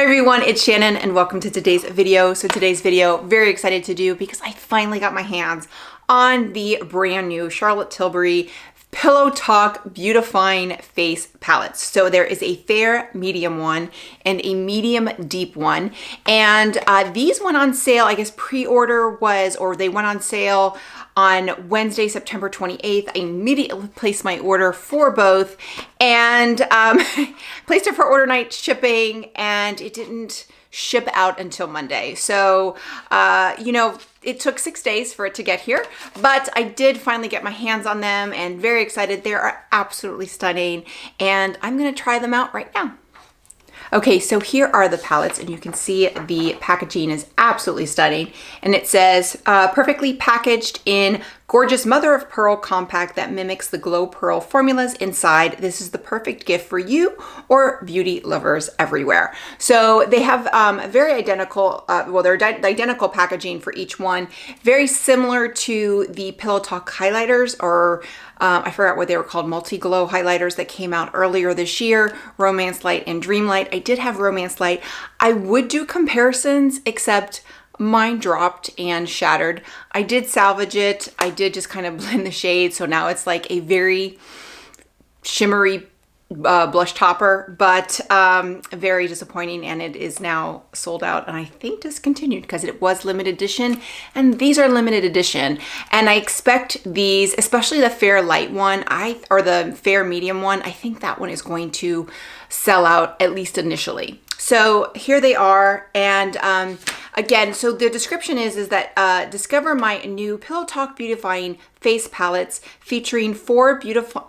Hi everyone, it's Shannon and welcome to today's video. So today's video, very excited to do because I finally got my hands on the brand new Charlotte Tilbury Pillow Talk Beautifying Face Palettes. So there is a fair medium one and a medium deep one. And these went on sale, I guess pre-order was, or they went on sale on Wednesday, September 28th. I immediately placed my order for both and placed it for order night shipping, and it didn't ship out until Monday. So, you know, it took 6 days for it to get here, but I did finally get my hands on them and very excited. They are absolutely stunning and I'm gonna try them out right now. Okay, so here are the palettes and you can see the packaging is absolutely stunning. And it says, perfectly packaged in gorgeous mother of pearl compact that mimics the glow pearl formulas inside. This is the perfect gift for you or beauty lovers everywhere. So they have very identical, well, they're identical packaging for each one. Very similar to the Pillow Talk highlighters, or I forgot what they were called, multi-glow highlighters that came out earlier this year, Romance Light and Dream Light. I did have Romance Light. I would do comparisons, except mine dropped and shattered. I did salvage it. I did just kind of blend the shade. So now it's like a very shimmery blush topper, but very disappointing, and it is now sold out and I think discontinued because it was limited edition, and these are limited edition. And I expect these, especially the fair light one, or the fair medium one, I think that one is going to sell out at least initially. So here they are, and again, so the description is that discover my new Pillow Talk Beautifying Face Palettes featuring 4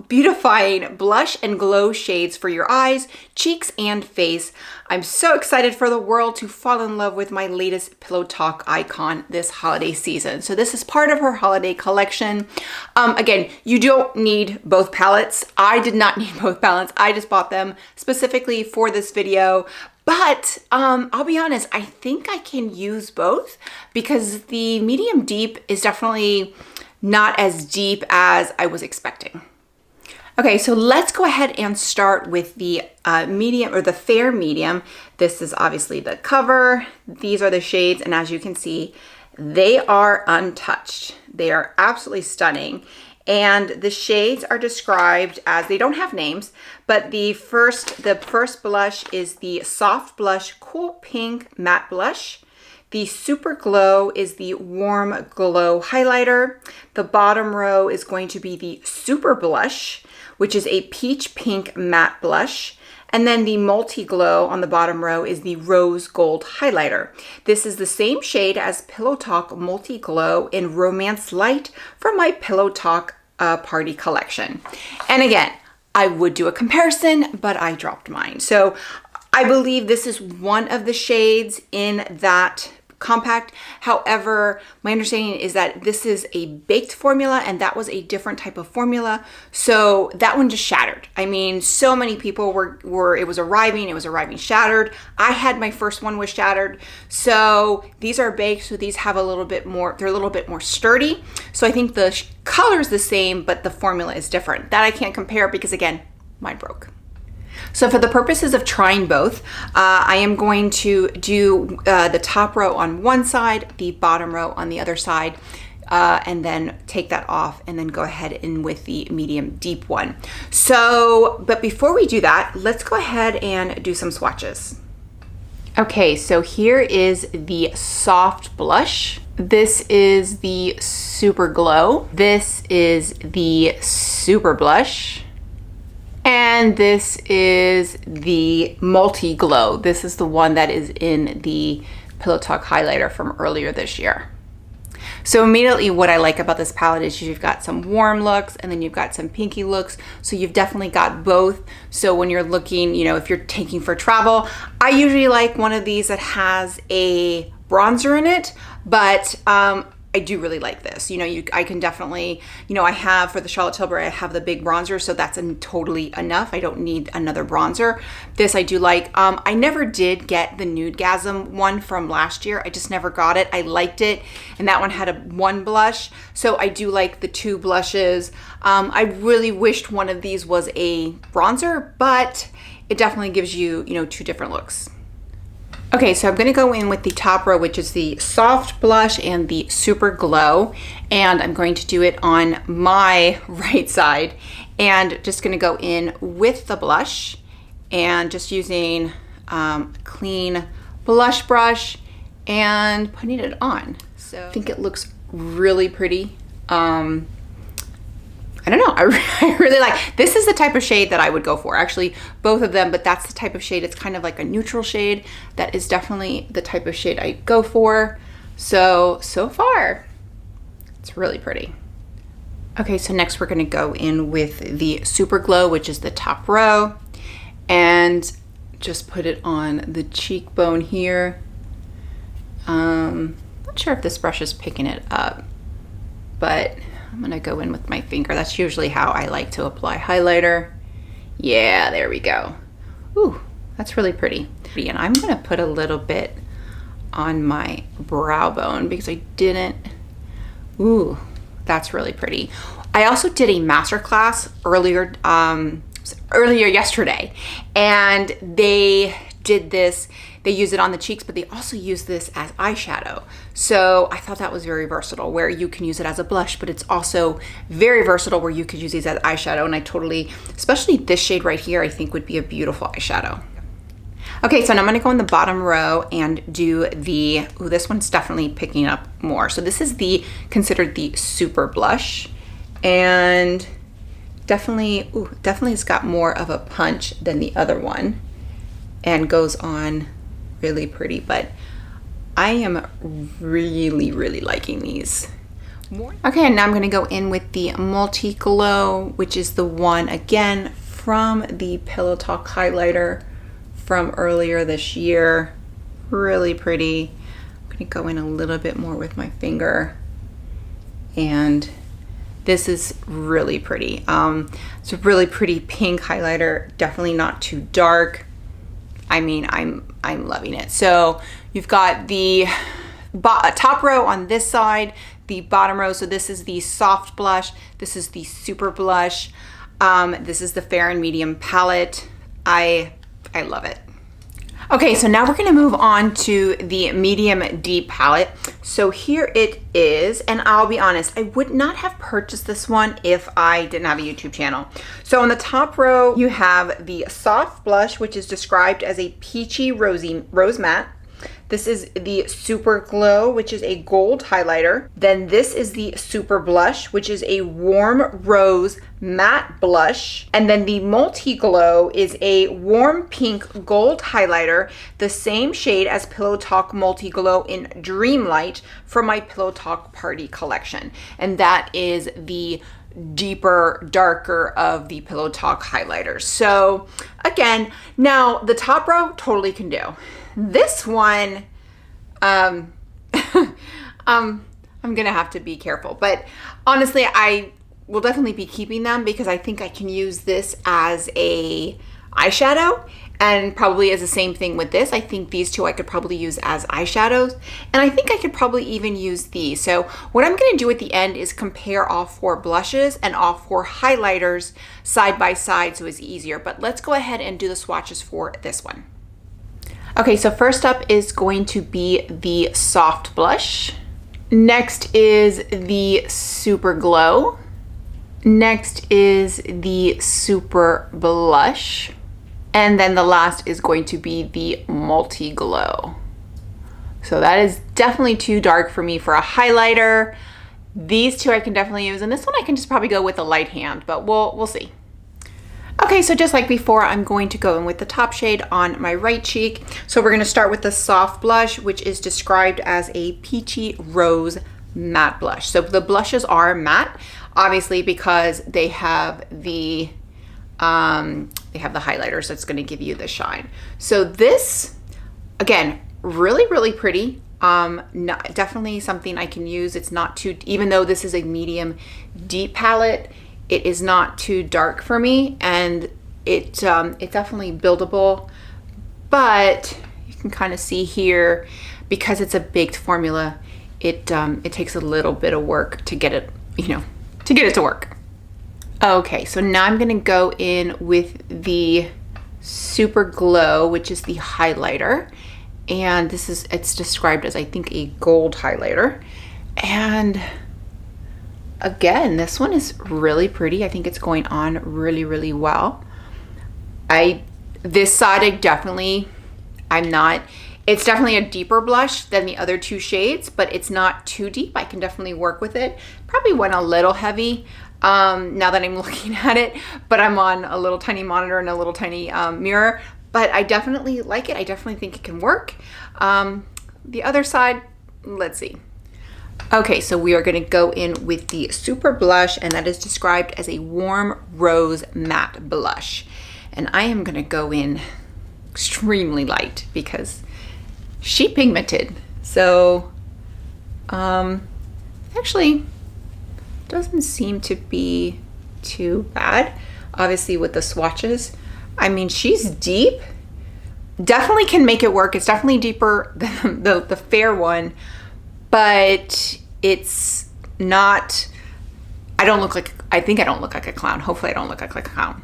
beautifying blush and glow shades for your eyes, cheeks, and face. I'm so excited for the world to fall in love with my latest Pillow Talk icon this holiday season. So this is part of her holiday collection. Again, you don't need both palettes. I did not need both palettes. I just bought them specifically for this video. But I'll be honest, I think I can use both because the medium deep is definitely not as deep as I was expecting. Okay, so let's go ahead and start with the medium, or the fair medium. This is obviously the cover. These are the shades, and as you can see, they are untouched. They are absolutely stunning. And the shades are described as, they don't have names, but the first blush is the Soft Blush Cool Pink Matte Blush. The Super Glow is the Warm Glow Highlighter. The bottom row is going to be the Super Blush, which is a Peach Pink Matte Blush. And then the Multi Glow on the bottom row is the Rose Gold Highlighter. This is the same shade as Pillow Talk Multi Glow in Romance Light from my Pillow Talk Party collection. And again, I would do a comparison, but I dropped mine. So I believe this is one of the shades in that compact. However, my understanding is that this is a baked formula and that was a different type of formula. So that one just shattered. I mean, so many people it was arriving shattered. I had my first one was shattered. So these are baked, so these have a little bit more, they're a little bit more sturdy. So I think the color is the same, but the formula is different. That I can't compare because again, mine broke. So for the purposes of trying both, I am going to do the top row on one side, the bottom row on the other side, and then take that off and then go ahead in with the medium deep one. So, but before we do that, let's go ahead and do some swatches. Okay, so here is the Soft Blush. This is the Super Glow. This is the Super Blush. And this is the Multi Glow. This is the one that is in the Pillow Talk highlighter from earlier this year. So immediately what I like about this palette is you've got some warm looks and then you've got some pinky looks. So you've definitely got both. So when you're looking, you know, if you're taking for travel, I usually like one of these that has a bronzer in it, but I do really like this. You know, I can definitely, you know, I have for the Charlotte Tilbury, I have the big bronzer, so that's totally enough. I don't need another bronzer. This I do like. I never did get the Nudegasm one from last year. I just never got it. I liked it, and that one had one blush, so I do like the 2 blushes. I really wished one of these was a bronzer, but it definitely gives you, you know, 2 different looks. Okay, so I'm gonna go in with the top row, which is the soft blush and the super glow, and I'm going to do it on my right side, and just gonna go in with the blush and just using a clean blush brush and putting it on. So I think it looks really pretty. I don't know, I really like, this is the type of shade that I would go for. Actually, both of them, but that's the type of shade, it's kind of like a neutral shade. That is definitely the type of shade I go for. So far, it's really pretty. Okay, so next we're gonna go in with the Super Glow, which is the top row, and just put it on the cheekbone here. Not sure if this brush is picking it up, but I'm gonna go in with my finger. That's usually how I like to apply highlighter. Yeah, there we go. Ooh, that's really pretty. And I'm gonna put a little bit on my brow bone because I didn't. Ooh, that's really pretty. I also did a masterclass earlier yesterday, and they did this. They use it on the cheeks, but they also use this as eyeshadow. So I thought that was very versatile, where you can use it as a blush, but it's also very versatile where you could use these as eyeshadow. And I totally, especially this shade right here, I think would be a beautiful eyeshadow. Okay, so now I'm gonna go in the bottom row and do the, ooh, this one's definitely picking up more. So this is considered the super blush, and definitely it's got more of a punch than the other one and goes on really pretty, but I am really liking these. Okay, and now I'm gonna go in with the Multi Glow, which is the one again from the Pillow Talk highlighter from earlier this year. Really pretty. I'm gonna go in a little bit more with my finger, and this is really pretty. It's a really pretty pink highlighter, definitely not too dark. I mean, I'm loving it. So you've got the top row on this side, the bottom row. So this is the soft blush. This is the super blush. This is the Fair and Medium palette. I love it. Okay, so now we're gonna move on to the medium deep palette. So here it is, and I'll be honest, I would not have purchased this one if I didn't have a YouTube channel. So on the top row, you have the soft blush, which is described as a peachy rose matte. This is the Super Glow, which is a gold highlighter. Then this is the Super Blush, which is a warm rose matte blush. And then the Multi Glow is a warm pink gold highlighter, the same shade as Pillow Talk Multi Glow in Dreamlight from my Pillow Talk Party collection. And that is the deeper, darker of the Pillow Talk highlighters. So again, now the top row totally can do. This one, I'm gonna have to be careful, but honestly, I will definitely be keeping them because I think I can use this as a eyeshadow, and probably as the same thing with this. I think these two I could probably use as eyeshadows, and I think I could probably even use these. So what I'm gonna do at the end is compare all four blushes and all four highlighters side by side so it's easier, but let's go ahead and do the swatches for this one. Okay, so first up is going to be the soft blush. Next is the Super Glow. Next is the Super Blush. And then the last is going to be the Multi Glow. So that is definitely too dark for me for a highlighter. These two I can definitely use, and this one I can just probably go with a light hand, but we'll see. Okay, so just like before, I'm going to go in with the top shade on my right cheek. So we're gonna start with the soft blush, which is described as a peachy rose matte blush. So the blushes are matte, obviously, because they have the highlighters that's gonna give you the shine. So this, again, really pretty. Definitely something I can use. It's not too, even though this is a medium deep palette, it is not too dark for me, and it's definitely buildable, but you can kind of see here, because it's a baked formula, it takes a little bit of work to get it, to get it to work. Okay, so now I'm gonna go in with the Super Glow, which is the highlighter, And it's described as, I think, a gold highlighter. And again, this one is really pretty. I think it's going on really, really well. This side, it's definitely a deeper blush than the other two shades, but it's not too deep. I can definitely work with it. Probably went a little heavy now that I'm looking at it, but I'm on a little tiny monitor and a little tiny mirror. But I definitely like it. I definitely think it can work. The other side, let's see. Okay, so we are gonna go in with the Super Blush, and that is described as a warm rose matte blush. And I am gonna go in extremely light because she pigmented. So, actually doesn't seem to be too bad. Obviously with the swatches, I mean, she's deep. Definitely can make it work. It's definitely deeper than the fair one, but it's not, I think I don't look like a clown. Hopefully I don't look like a clown.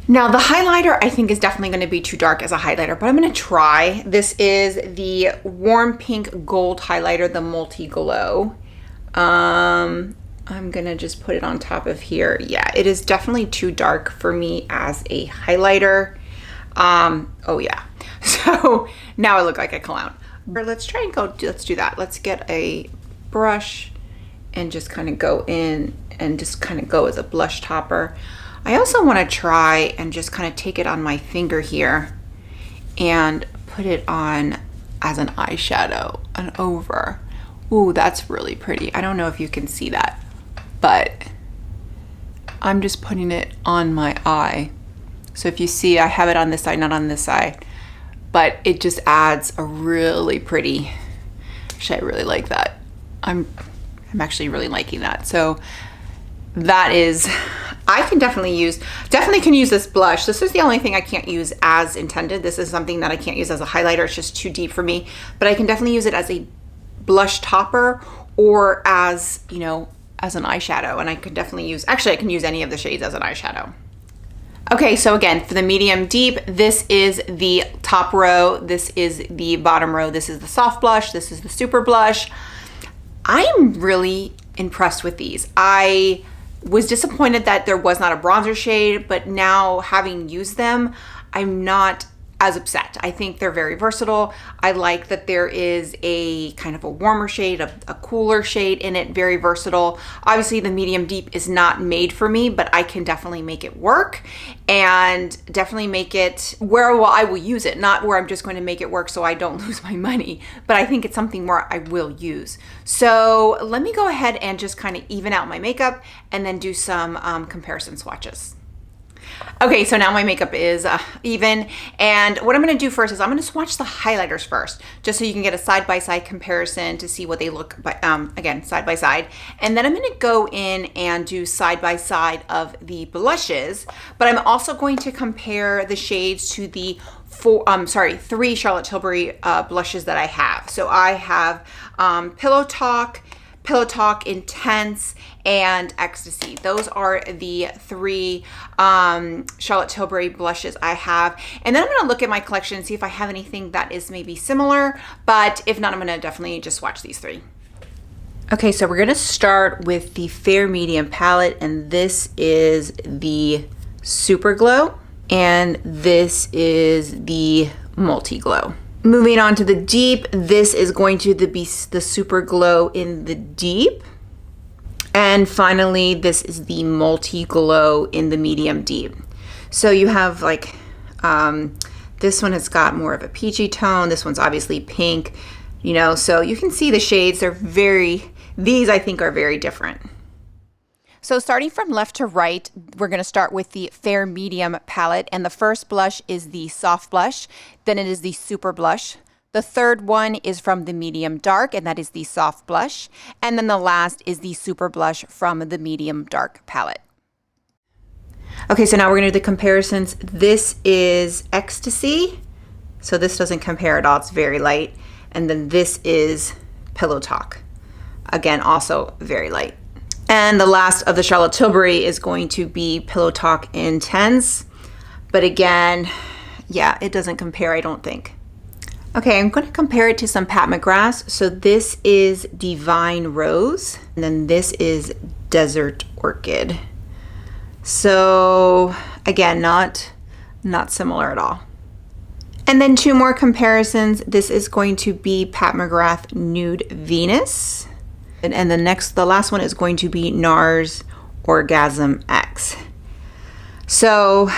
Now the highlighter I think is definitely going to be too dark as a highlighter, but I'm going to try. This is the Warm Pink Gold highlighter, the Multi Glow. I'm gonna just put it on top of here. Yeah, it is definitely too dark for me as a highlighter. Oh yeah. So now I look like a clown. Let's try and let's do that. Let's get a brush and just kind of go in and just kind of go as a blush topper. I also want to try and just kind of take it on my finger here and put it on as an eyeshadow and over. Ooh, that's really pretty. I don't know if you can see that, but I'm just putting it on my eye. So if you see, I have it on this side, not on this side, but it just adds a really pretty, actually I really like that. I'm actually really liking that. So that is, I can definitely can use this blush. This is the only thing I can't use as intended. This is something that I can't use as a highlighter. It's just too deep for me, but I can definitely use it as a blush topper or as, you know, as an eyeshadow. And I could definitely use, actually I can use any of the shades as an eyeshadow. Okay, so again, for the medium deep, this is the top row, this is the bottom row, this is the soft blush, this is the super blush. I am really impressed with these. I was disappointed that there was not a bronzer shade, but now having used them, I'm not as upset. I think they're very versatile. I like that there is a kind of a warmer shade, a cooler shade in it, very versatile. Obviously the medium deep is not made for me, but I can definitely make it work and definitely make it where I will use it, not where I'm just going to make it work so I don't lose my money, but I think it's something where I will use. So let me go ahead and just kind of even out my makeup and then do some comparison swatches. Okay, so now my makeup is even, and what I'm going to do first is I'm going to swatch the highlighters first, just so you can get a side-by-side comparison to see what they look, again, side-by-side, and then I'm going to go in and do side-by-side of the blushes, but I'm also going to compare the shades to the three Charlotte Tilbury blushes that I have. So I have Pillow Talk Intense, and Ecstasy. Those are the three Charlotte Tilbury blushes I have. And then I'm gonna look at my collection and see if I have anything that is maybe similar, but if not, I'm gonna definitely just swatch these three. Okay, so we're gonna start with the Fair Medium palette, and this is the Super Glow, and this is the Multi Glow. Moving on to the deep, this is going to be the Super Glow in the deep. And finally, this is the Multi Glow in the medium deep. So you have like, this one has got more of a peachy tone. This one's obviously pink, you know, so you can see the shades. These I think are very different. So starting from left to right, we're going to start with the Fair Medium palette, and the first blush is the soft blush, then it is the super blush. The third one is from the medium dark, and that is the soft blush, and then the last is the super blush from the medium dark palette. Okay, so now we're going to do the comparisons. This is Ecstasy, so this doesn't compare at all, it's very light, and then this is Pillow Talk, again also very light. And the last of the Charlotte Tilbury is going to be Pillow Talk Intense. But again, yeah, it doesn't compare, I don't think. Okay, I'm going to compare it to some Pat McGrath's. So this is Divine Rose, and then this is Desert Orchid. So again, not similar at all. And then two more comparisons. This is going to be Pat McGrath Nude Venus. And the last one is going to be NARS Orgasm X. So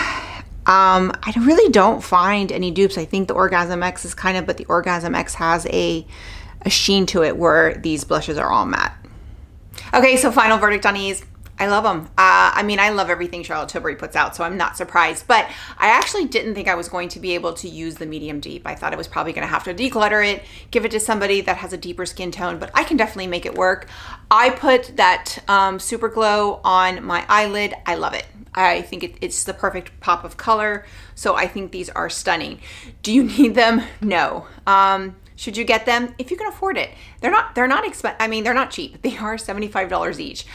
I really don't find any dupes. I think the Orgasm X is but the Orgasm X has a sheen to it where these blushes are all matte. Okay, so final verdict on these. I love them. I mean, I love everything Charlotte Tilbury puts out, so I'm not surprised. But I actually didn't think I was going to be able to use the medium deep. I thought I was probably going to have to declutter it, give it to somebody that has a deeper skin tone, but I can definitely make it work. I put that Super Glow on my eyelid. I love it. I think it's the perfect pop of color, so I think these are stunning. Do you need them? No. Should you get them? If you can afford it. They're not expensive. I mean, they're not cheap. They are $75 each.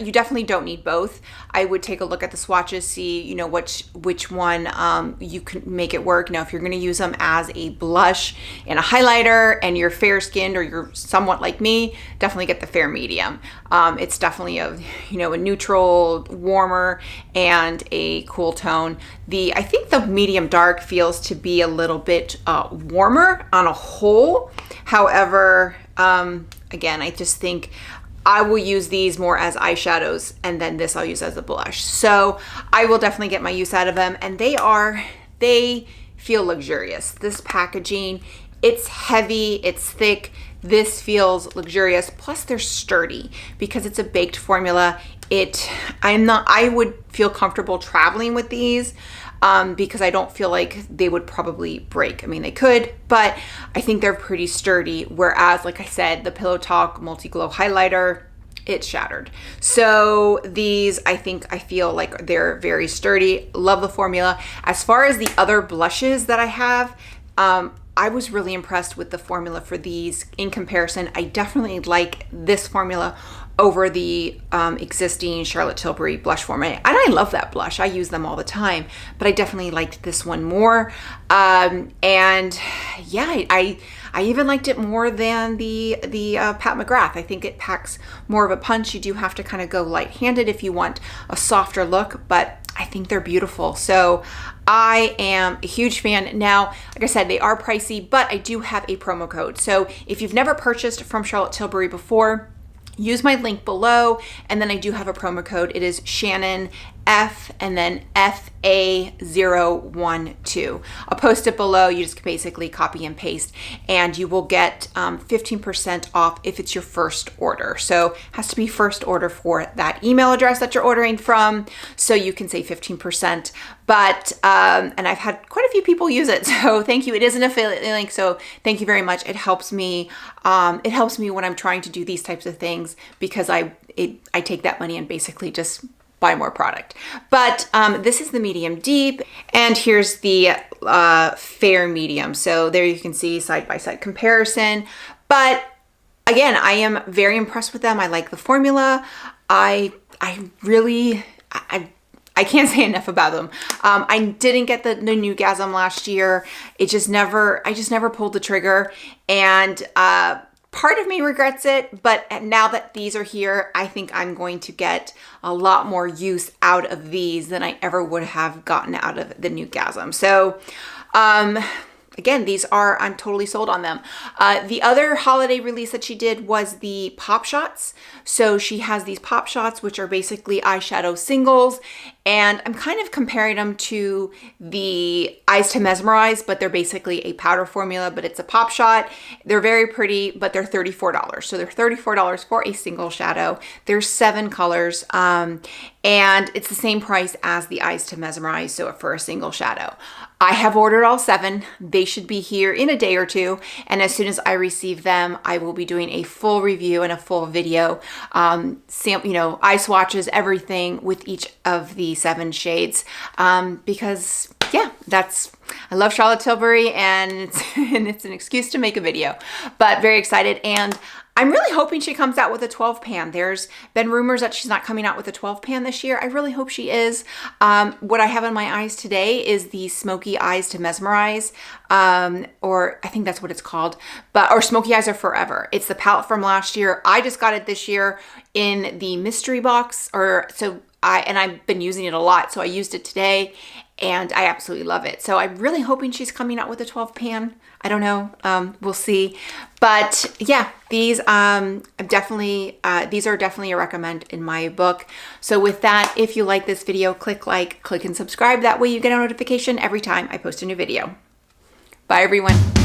You definitely don't need both. I would take a look at the swatches, see, which one you can make it work. Now, if you're going to use them as a blush and a highlighter and you're fair skinned or you're somewhat like me, definitely get the fair medium. It's definitely a neutral, warmer, and a cool tone. I think the medium dark feels to be a little bit warmer on a whole. However, again, I just think I will use these more as eyeshadows, and then this I'll use as a blush. So I will definitely get my use out of them, and they feel luxurious. This packaging, it's heavy, it's thick. This feels luxurious. Plus they're sturdy because it's a baked formula. I would feel comfortable traveling with these because I don't feel like they would probably break. I mean, they could, but I think they're pretty sturdy. Whereas, like I said, the Pillow Talk Multi Glow Highlighter, it's shattered. So these, I feel like they're very sturdy. Love the formula. As far as the other blushes that I have, I was really impressed with the formula for these in comparison. I definitely like this formula over the existing Charlotte Tilbury blush formula. And I love that blush. I use them all the time, but I definitely liked this one more. And yeah, I even liked it more than the Pat McGrath. I think it packs more of a punch. You do have to kind of go light-handed if you want a softer look, but I think they're beautiful. So I am a huge fan. Now, like I said, they are pricey, but I do have a promo code. So if you've never purchased from Charlotte Tilbury before, use my link below, and then I do have a promo code. It is Shannon F and then FA012. I'll post it below. You just basically copy and paste, and you will get 15% off if it's your first order. So it has to be first order for that email address that you're ordering from, so you can save 15%. But, and I've had quite a few people use it, so thank you. It is an affiliate link, so thank you very much. It helps me. It helps me when I'm trying to do these types of things, because I take that money and basically just buy more product. But this is the medium deep, and here's the fair medium. So there you can see side-by-side comparison. But again, I am very impressed with them. I like the formula. I can't say enough about them. I didn't get the Newgasm last year. I just never pulled the trigger, and part of me regrets it, but now that these are here, I think I'm going to get a lot more use out of these than I ever would have gotten out of the Newgasm. So, again, I'm totally sold on them. The other holiday release that she did was the Pop Shots. So she has these Pop Shots, which are basically eyeshadow singles. And I'm kind of comparing them to the Eyes to Mesmerize, but they're basically a powder formula, but it's a pop shot. They're very pretty, but they're $34. So they're $34 for a single shadow. There's 7 colors, and it's the same price as the Eyes to Mesmerize, so for a single shadow. I have ordered all 7. They should be here in a day or two, and as soon as I receive them, I will be doing a full review and a full video, eye swatches, everything with each of the 7 shades, because yeah, I love Charlotte Tilbury, and it's an excuse to make a video. But very excited, and I'm really hoping she comes out with a 12 pan. There's been rumors that she's not coming out with a 12 pan this year. I really hope she is. What I have on my eyes today is the Smoky Eyes to Mesmerize, or I think that's what it's called, or Smoky Eyes Are Forever. It's the palette from last year. I just got it this year in the mystery box, and I've been using it a lot. So I used it today and I absolutely love it. So I'm really hoping she's coming out with a 12 pan. I don't know. We'll see. But yeah, these are definitely a recommend in my book. So with that, if you like this video, click like, click and subscribe. That way you get a notification every time I post a new video. Bye everyone.